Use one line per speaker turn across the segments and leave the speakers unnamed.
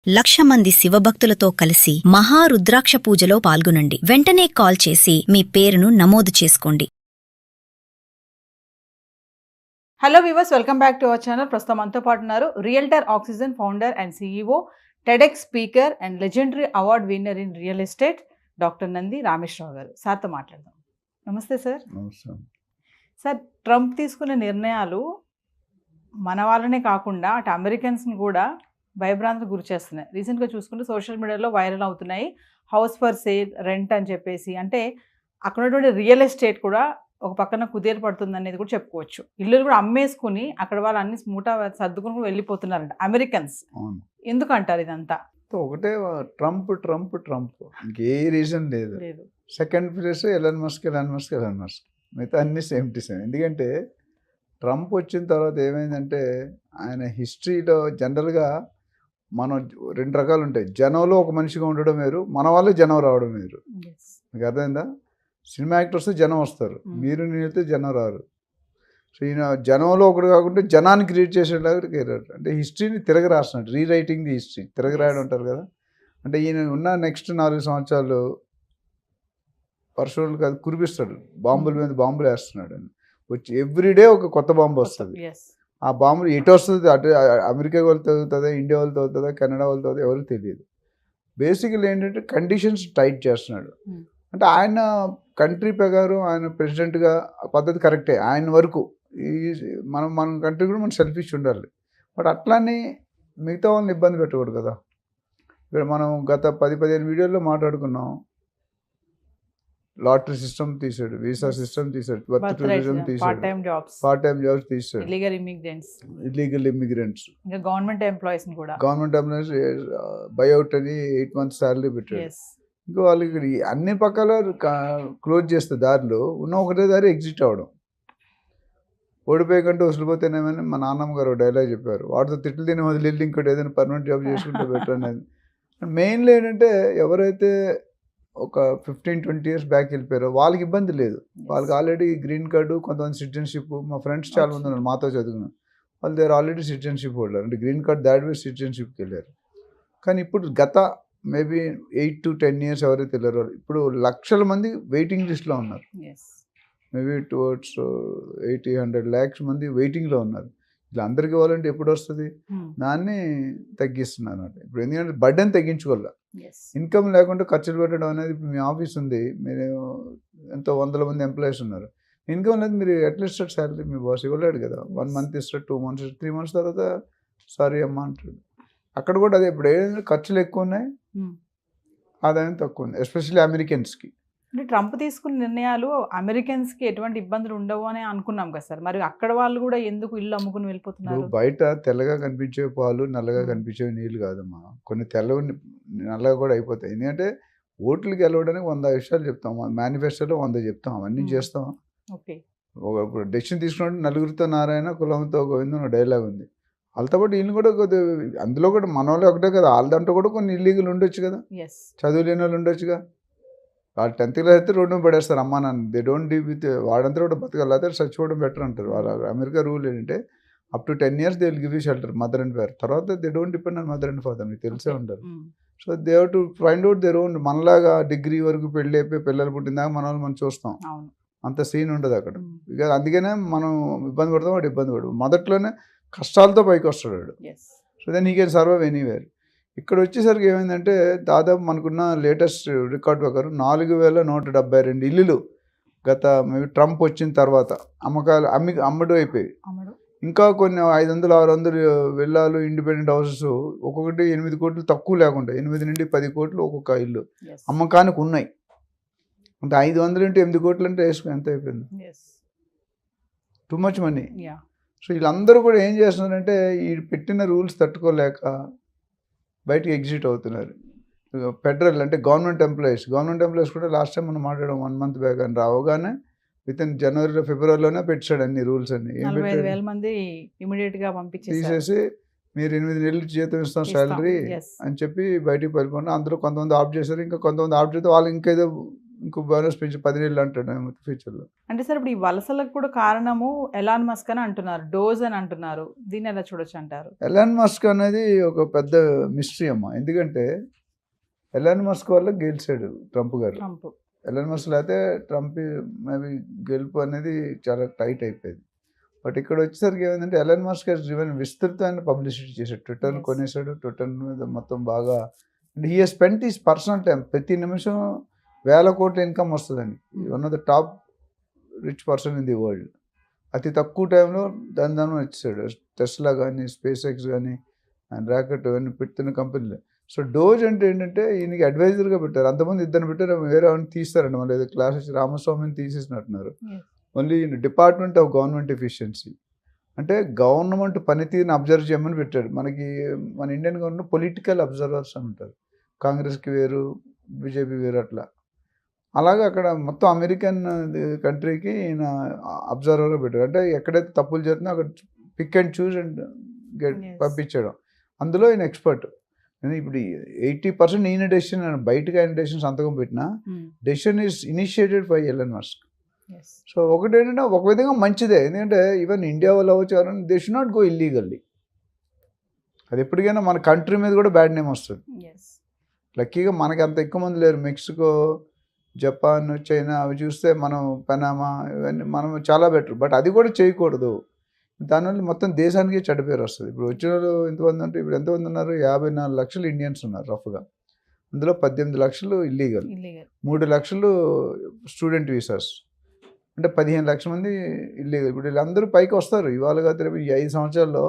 1,00,000 మంది శివభక్తులతో కలిసి మహారుద్రాక్ష పూజలో పాల్గొనండి. వెంటనే కాల్ చేసి మీ పేరును నమోదు చేసుకోండి.
Hello viewers, welcome back to our channel. ప్రస్తుతం మనతో పాటు ఉన్నారు realtor oxygen founder and CEO, TEDx speaker and legendary award winner in real estate doctor Nandi Rameshwar Rao గారు. సార్తో మాట్లాడదాం. నమస్తే సార్. సార్, ట్రంప్ తీసుకునే నిర్ణయాలు మన వాళ్ళనే కాకుండా అటు అమెరికన్స్ని కూడా భయభ్రాంతికి గురి చేస్తున్నాయి. రీసెంట్గా చూసుకుంటే సోషల్ మీడియాలో వైరల్ అవుతున్నాయి. హౌస్ ఫర్ సేల్, రెంట్ అని చెప్పేసి, అంటే అక్కడ ఉన్నటువంటి రియల్ ఎస్టేట్ కూడా ఒక పక్కన కుదేలు పడుతుంది అనేది కూడా చెప్పుకోవచ్చు. ఇల్లులు కూడా అమ్మేసుకుని అక్కడ వాళ్ళు అన్ని మూట సర్దుకుని వెళ్ళిపోతున్నారంట అమెరికన్స్. ఎందుకంటారు ఇదంతా?
ఒకటే ట్రంప్ ట్రంప్ ట్రంప్, ఇంకే రీజన్ లేదు. సెకండ్ ప్లేస్ ఎలాన్ మస్క్ మిగతా అన్ని సేమ్ టు సేమ్. ఎందుకంటే ట్రంప్ వచ్చిన తర్వాత ఏమైందంటే ఆయన హిస్టరీలో జనరల్గా మనం 2 రకాలు ఉంటాయి. జనంలో ఒక మనిషిగా ఉండడం వేరు, మన వాళ్ళు జనం రావడం వేరు. మీకు అర్థమైందా? సినిమా యాక్టర్స్ జనం వస్తారు, మీరు నేనైతే జనం రారు. సో ఈయన జనంలో ఒకటి కాకుండా జనాన్ని క్రియేట్ చేసేలాగా కెరీర్. అంటే హిస్టరీని తిరగ రాస్తున్నాడు, రీరైటింగ్ ది హిస్టరీ, తిరగ రాయడం అంటారు కదా. అంటే ఈయన ఉన్న నెక్స్ట్ 4 సంవత్సరాలు వర్షాలు కాదు కురిపిస్తాడు, బాంబుల మీద బాంబులు వేస్తున్నాడు అని. వచ్చి ఎవ్రీడే ఒక కొత్త బాంబు వస్తుంది. ఆ బాంబులు ఎటు వస్తుంది, అటు అమెరికా వాళ్ళతో అవుతుందా, ఇండియా వాళ్ళతో అవుతుందా, కెనడా వాళ్ళతో అవుతుందా, ఎవరికి తెలియదు. బేసికలీ ఏంటంటే కండిషన్స్ టైట్ చేస్తున్నాడు. అంటే ఆయన కంట్రీ ప్రకారం ఆయన ప్రెసిడెంట్గా పద్ధతి కరెక్టే ఆయన వరకు. ఈ మన కంట్రీ కూడా మనం సెల్ఫిష్ ఉండాలి. బట్ అట్లానే మిగతా వాళ్ళని ఇబ్బంది పెట్టకూడదు కదా. ఇక్కడ మనం గత 10-15 వీడియోల్లో మాట్లాడుకున్నాం. లాటరీ సిస్టమ్ తీసాడు, వీసా సిస్టమ్ తీసాడు, బర్త్ టూరిజం తీసాడు, పార్ట్ టైం జాబ్స్ తీసాడు, illegal immigrants,
government employees
buyout అని 8 months శాలరీ పెట్టాడు. ఇంకా వాళ్ళకి అన్ని పక్కల క్లోజ్ చేస్తే దారిలో ఉన్న ఒకటే దారి ఎగ్జిట్ అవ్వడం. ఓడిపోయే కంటే వసలిపోతేనేమని మా నాన్నమ్మ గారు డైలాగ్ చెప్పారు. వాటితో తిట్లు తిని వదిలి ఇంకోటి ఏదైనా పర్మనెంట్ జాబ్ చేసుకుంటే బెటర్ అనేది. మెయిన్లీ ఏంటంటే ఎవరైతే ఒక 15-20 years బ్యాక్ వెళ్ళిపోయారో వాళ్ళకి ఇబ్బంది లేదు. వాళ్ళకి ఆల్రెడీ గ్రీన్ కార్డు, కొంతమంది సిటిజన్షిప్. మా ఫ్రెండ్స్ చాలా మంది ఉన్నారు మాతో చదువుకున్నారు, వాళ్ళు దేర్ ఆల్రెడీ సిటిజన్షిప్ హోల్డర్, అంటే గ్రీన్ కార్డ్ దాటి సిటిజన్షిప్కి వెళ్ళారు. కానీ ఇప్పుడు గత మేబీ 8 to 10 years ఎవరైతే వెళ్ళారో ఇప్పుడు 1,00,000 మంది వెయిటింగ్ లిస్ట్లో ఉన్నారు. మేబీ టువర్డ్స్ 80-100 lakhs మంది వెయిటింగ్లో ఉన్నారు. ఇలా అందరికి ఇవ్వాలంటే ఎప్పుడు వస్తుంది? దాన్ని తగ్గిస్తున్నారు అంటే. ఇప్పుడు ఎందుకంటే బర్డెన్ తగ్గించుకోవాలి. ఇన్కమ్ లేకుండా ఖర్చులు పెట్టడం అనేది. ఇప్పుడు మీ ఆఫీస్ ఉంది, మీరు ఎంతో 100 మంది ఎంప్లాయీస్ ఉన్నారు, ఇన్కమ్ లేదు, మీరు అట్లీస్ట్ శాలరీ మీ బాస్ ఇవ్వలేడు కదా. 1 month ఇస్తాడు, 2 months, 3 months తర్వాత సారీ అమ్మా అంటాడు. అక్కడ కూడా అదే. ఇప్పుడు ఏదైనా ఖర్చులు ఎక్కువ ఉన్నాయి, ఆదాయం తక్కువ ఉంది, ఎస్పెషల్లీ అమెరికన్స్కి.
అంటే ట్రంప్ తీసుకున్న నిర్ణయాలు అమెరికన్స్కి ఎటువంటి ఇబ్బందులు ఉండవు అని అనుకున్నాం కదా సార్. మరి అక్కడ వాళ్ళు కూడా ఎందుకు ఇల్లు అమ్ముకుని వెళ్ళిపోతున్నారు?
బయట తెల్లగా కనిపించే పాలు నల్లగా కనిపించే నీళ్ళు కాదమ్మా, కొన్ని తెల్లవి నల్లగా కూడా అయిపోతాయి. ఎందుకంటే ఓట్లకి వెళ్ళడానికి 100 విషయాలు చెప్తాం, మేనిఫెస్టోలో 100 చెప్తాం, అవన్నీ చేస్తాం. ఇప్పుడు డెసిషన్ తీసుకున్నట్టు నలుగురితో నారాయణ, కులంతో గోవిందం డైలాగ్ ఉంది. వాళ్ళతో పాటు వీళ్ళు కూడా అందులో కూడా మన వాళ్ళు ఒకటే కదా, వాళ్ళ దాంట్లో కూడా కొన్ని ఇల్లీగల్ ఉండొచ్చు కదా, చదువు లేని వాళ్ళు ఉండొచ్చుగా. వాళ్ళు 10th class అయితే రోడ్డు మీద పడేస్తారు అమ్మా నాన్న. దే డోంట్ డీల్ విత్ వాడంతా కూడా బతకాలి, అయితే చచ్చిపోవడం బెటర్ అంటారు. వాళ్ళ అమెరికా రూల్ ఏంటంటే up to 10 years they will give you shelter, mother and father. తర్వాత they don't depend on mother and father, మీకు తెలిసే ఉంటారు. So they have to find out their own. మనలాగా డిగ్రీ వరకు పెళ్ళి అయిపోయి పిల్లలు పుట్టిందాక మన వాళ్ళు మనం చూస్తాం, అంత సీన్ ఉంటుంది అక్కడ. ఇక అందుకనే మనం ఇబ్బంది పడతాం, వాడు ఇబ్బంది పడు. మొదట్లోనే కష్టాలతో పైకి వస్తాడు వాడు. So then he can survive anywhere. ఇక్కడ వచ్చేసరికి ఏమైందంటే దాదాపు మనకున్న లేటెస్ట్ రికార్డ్ ప్రకారం 4,172 ఇల్లులు గత ట్రంప్ వచ్చిన తర్వాత అమ్మడం అయిపోయి. ఇంకా కొన్ని 500-600 విల్లాలు, ఇండిపెండెంట్ హౌసెస్, ఒక్కొక్కటి 8 కోట్లు తక్కువ లేకుండా 8 నుండి 10 కోట్లు ఒక్కొక్క ఇల్లు అమ్మకానికి ఉన్నాయి. అంటే 500 into 8 కోట్లు అంటే వేసుకుని ఎంత అయిపోయింది? Too much money. సో వీళ్ళందరూ కూడా ఏం చేస్తున్నారంటే ఈ పెట్టిన రూల్స్ తట్టుకోలేక బయటకు ఎగ్జిట్ అవుతున్నారు. ఫెడరల్ అంటే గవర్నమెంట్ ఎంప్లాయీస్ కూడా లాస్ట్ టైం మనం మాట్లాడడం 1 month బ్యాక్ అని రావగానే వితిన్ January, February పెట్టాడు అన్ని రూల్స్ అన్ని.
45,000 మంది ఇమీడియట్గా
తీసేసి మీరు 8 నెలలు జీతం ఇస్తాం శాలరీ అని చెప్పి బయటికి వెళ్ళిపోయినా. అందులో కొంతమంది ఆఫ్ చేశారు, ఇంకా కొంతమంది ఆఫ్ చేస్తే వాళ్ళు ఇంకేదో ఇంకో బోనస్ పెంచి 10 నెలలు అంటాడు ఫ్యూచర్లో.
అంటే సార్ ఇప్పుడు ఈ వలసలకు కూడా కారణము ఎలాన్ మస్క్ అని అంటున్నారు, డోజ్ అని అంటున్నారు. దీన్ని ఎలా చూడొచ్చు అంటారు?
ఎలాన్ మస్క్ అనేది ఒక పెద్ద మిస్టరీ అమ్మ. ఎందుకంటే ఎలాన్ మస్క్ వల్ల గెలిచాడు ట్రంప్ గారు.
ట్రంప్
ఎలాన్ మస్క్ లేకపోతే ట్రంప్ మేబీ గెలుపు అనేది చాలా టైట్ అయిపోయింది. బట్ ఇక్కడ వచ్చేసరికి ఏమైందంటే ఎలాన్ మస్క్ ఈవెన్ విస్తృతమైన పబ్లిసిటీ చేశాడు. ట్విట్టర్ని
Yes.
కొనేసాడు. ట్విట్టర్ మీద మొత్తం బాగా and he has spent his personal time. ప్రతి నిమిషం 1000 కోట్ల ఇన్కమ్ వస్తుందండి. One of the top rich person in the world. అతి తక్కువ టైంలో దాని వచ్చేసాడు. టెస్లా కానీ, స్పేస్ ఎక్స్ కానీ, అండ్ రాకెట్ ఇవన్నీ పెడుతున్న కంపెనీలు. సో డోజ్ అంటే ఏంటంటే ఈయనకి అడ్వైజర్గా పెట్టారు. అంతమంది ఇద్దరు పెట్టారు, వేరే వాళ్ళని తీస్తారండి. మళ్ళీ ఏదో క్లాస్ వచ్చి రామస్వామిని తీసేసినట్టున్నారు.
Yes.
Only department of government efficiency అంటే గవర్నమెంట్ పనితీరుని అబ్జర్వ్ చేయమని పెట్టాడు. మనకి మన ఇండియన్ గవర్నమెంట్ పొలిటికల్ అబ్జర్వర్స్ అని ఉంటారు. కాంగ్రెస్కి వేరు, బీజేపీ వేరు అట్లా. అలాగే అక్కడ మొత్తం అమెరికన్ కంట్రీకి ఈయన అబ్జర్వర్గా పెట్టాడు. అంటే ఎక్కడైతే తప్పులు జరుగుతుందో అక్కడ pick and choose and
Yes.
పంపించడం. అందులో ఈయన ఎక్స్పర్ట్. ఇప్పుడు 80% ఈయన డెసిషన్, బయటగా ఆయన డెసిషన్ సంతకం పెట్టినా decision is initiated by Elon Musk.
Yes
so ఒకటి ఏంటంటే ఒక విధంగా మంచిదే. ఎందుకంటే ఈవెన్ ఇండియా వాళ్ళు అవ్వచ్చు ఎవరైనా they should not go illegally. అది ఎప్పటికైనా మన కంట్రీ మీద కూడా బ్యాడ్ నేమ్ వస్తుంది.
ఎస్
లక్కీగా మనకి అంత ఎక్కువ మంది లేరు. మెక్సికో, జపాన్, చైనా అవి చూస్తే మనం పనామా ఇవన్నీ మనం చాలా బెటర్. బట్ అది కూడా చేయకూడదు. దానివల్ల మొత్తం దేశానికి చెడ్డ పేరు వస్తుంది. ఇప్పుడు వచ్చిన వాళ్ళు ఎంతమంది అంటే ఇప్పుడు ఎంతమంది ఉన్నారు? 54 లక్షలు ఇండియన్స్ ఉన్నారు రఫ్గా. అందులో 18 లక్షలు ఇల్లీగల్,
ఇల్లీగల్
3 లక్షలు స్టూడెంట్ వీసాస్, అంటే 15 లక్షల మంది ఇల్లీగల్. ఇప్పుడు వీళ్ళందరూ పైకి వస్తారు ఇవాళగా రేపు. ఈ 5 సంవత్సరాల్లో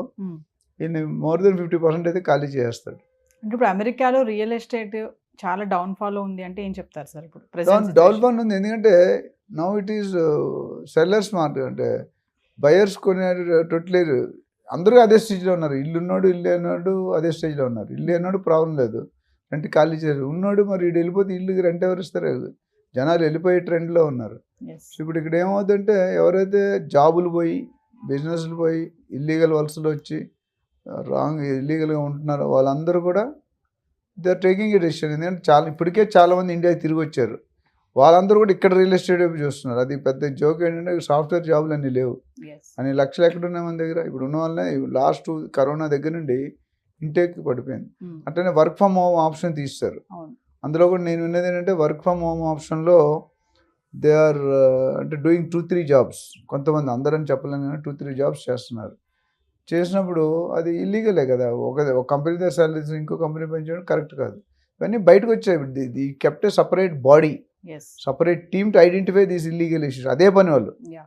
ఈయన మోర్ దెన్ 50% అయితే ఖాళీ చేస్తాడు.
అంటే ఇప్పుడు అమెరికాలో రియల్ ఎస్టేట్ చాలా డౌన్ ఫాల్ ఉంది అంటే ఏం చెప్తారు సార్? ఇప్పుడు present
డౌన్
situation?
ఫాల్ ఉంది. ఎందుకంటే now it is sellers market. అంటే బయర్స్ కొనేటట్లేరు. అందరూ అదే స్టేజ్లో ఉన్నారు. ఇల్లు ఉన్నాడు, ఇల్లు అన్నాడు అదే స్టేజ్లో ఉన్నారు. ఇల్లు అన్నాడు ప్రాబ్లం లేదు, రెంట్ ఖాళీ చేయరు. ఉన్నాడు మరి వీడు వెళ్ళిపోతే ఇల్లుకి రెంట్ ఎవరు ఇస్తారు? జనాలు వెళ్ళిపోయే ట్రెండ్లో ఉన్నారు.
Yes.
ఇప్పుడు ఇక్కడ ఏమవుతుందంటే ఎవరైతే జాబులు పోయి, బిజినెస్లు పోయి, ఇల్లీగల్ వలసలు వచ్చి రాంగ్ ఇల్లీగల్గా ఉంటున్నారో వాళ్ళందరూ కూడా they are taking a decision. ఎందుకంటే ఇప్పటికే చాలామంది ఇండియాకి తిరిగి వచ్చారు. వాళ్ళందరూ కూడా ఇక్కడ రియల్ ఎస్టేట్ వైపు చూస్తున్నారు. అది పెద్ద జోక్ ఏంటంటే సాఫ్ట్వేర్ జాబులు అన్నీ లేవు.
Yes.
అని లక్షలు ఎక్కడున్నాయి మన దగ్గర. ఇప్పుడు ఉన్న వాళ్ళనే లాస్ట్ కరోనా దగ్గర నుండి ఇంటేక్ పడిపోయింది. అట్లనే వర్క్ ఫ్రమ్ హోమ్ ఆప్షన్ తీస్తారు.
అవును.
అందులో కూడా నేను విన్నది ఏంటంటే వర్క్ ఫ్రమ్ హోమ్ ఆప్షన్లో దే ఆర్ అంటే డూయింగ్ 2-3 జాబ్స్. కొంతమంది అందరని చెప్పలేను కానీ 2-3 జాబ్స్ చేస్తున్నారు. చేసినప్పుడు అది ఇల్లీగలే కదా. ఒక కంపెనీ దగ్గర సాలరీస్ ఇంకో కంపెనీ పనిచేయడం కరెక్ట్ కాదు. ఇవన్నీ బయటకు వచ్చాయి. The kept A separate body,
Yes.
Separate team to identify these illegal issues. అదే పని వాళ్ళు.
యా.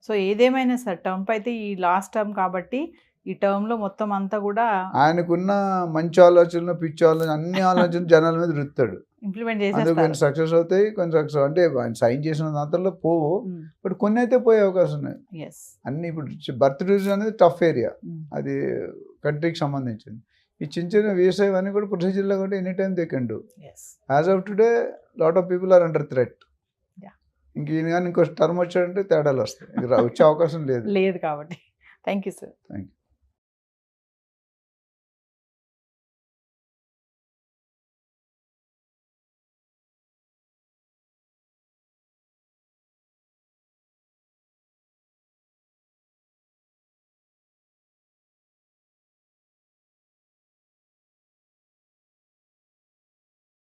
సో ఏదేమైనా సార్ ట్రంప్ అయితే ఈ లాస్ట్ టర్మ్ కాబట్టి ఈ టర్మ్ లో మొత్తం అంతా కూడా
ఆయనకున్న మంచి ఆలోచనలు, పిచ్చి ఆలోచన, అన్ని ఆలోచనలు జనాల మీద రుత్తాడు.
ఇంప్లిమెంట్
అందులో కొన్ని
చేసేస్తారు.
సక్సెస్ అవుతాయి, కొన్ని సక్సెస్ అంటే ఆయన సైన్ చేసిన దాంట్లో పోవు. బట్ కొన్ని అయితే పోయే అవకాశం ఉన్నాయి.
ఎస్.
అన్ని ఇప్పుడు బర్త్ డివిజన్ అనేది టఫ్ ఏరియా, అది కంట్రీకి సంబంధించింది. ఈ చిన్న చిన్న వ్యవసాయం ఇవన్నీ కూడా ప్రొసీజర్లో కూడా any time they can do.
Yes.
As of today lot of people are under threat.
Yeah.
ఇంక ఈయన కానీ ఇంకో టర్మ్ వచ్చాడంటే తేడాలు వస్తాయి. వచ్చే అవకాశం లేదు.
లేదు కాబట్టి thank you sir.
Thank you.